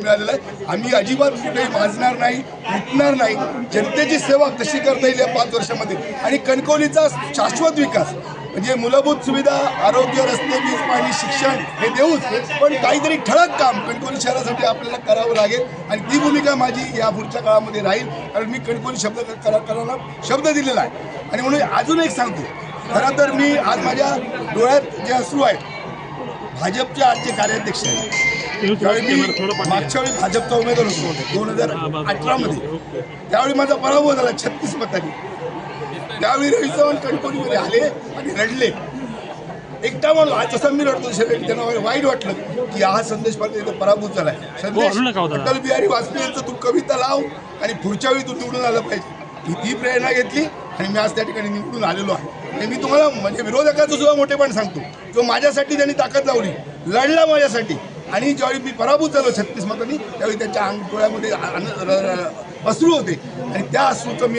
मिळालेला आहे। आम्ही अजिबात कुठेही माजणार नाही, उठणार नाही। जनतेची सेवा कशी करता येईल या 5 वर्षामध्ये आणि कणकवलीचा शाश्वत विकास म्हणजे मूलभूत सुविधा, आरोग्य, रस्ते, वीज, पाणी, शिक्षण हे देऊच, पण काहीतरी ठळक काम कणकवली शहरासाठी आपल्याला करावं लागेल आणि ती भूमिका माझी या पुढच्या काळामध्ये राहील। कारण मी कणकवली करायला शब्द दिलेला आहे। आणि म्हणून अजून एक सांगतो, खरं तर मी आज माझ्या डोळ्यात जे अश्रू आहेत, भाजपचे आजचे कार्याध्यक्ष आहेत। त्यावेळी मी मागच्या वेळी भाजपचा उमेदवार होतो 2018 मध्ये, त्यावेळी माझा पराभव झाला 36 मतांनी। त्यावेळी रवी चव्हाण कणकवलीमध्ये आले आणि रडले, एकटा म्हणून आज जसं मी रडतो त्यांना वाईट वाटलं की हा संदेश पाटील पराभूत झालाय। संदेश, अटल बिहारी वाजपेयी यांचं तू कविता लाव आणि पुढच्या वेळी तू निवडून आलं पाहिजे, ही प्रेरणा घेतली आणि मी आज त्या ठिकाणी निवडून आलेलो आहे। आणि मी तुम्हाला म्हणजे विरोधकाचं सुद्धा मोठेपण सांगतो, जो माझ्यासाठी त्यांनी ताकद लावली, लढला माझ्यासाठी, आणि ज्यावेळी मी पराभूत झालो 36 मतांनी त्यावेळी त्यांच्या डोळ्यामध्ये अश्रू होते आणि त्या अश्रूचं मी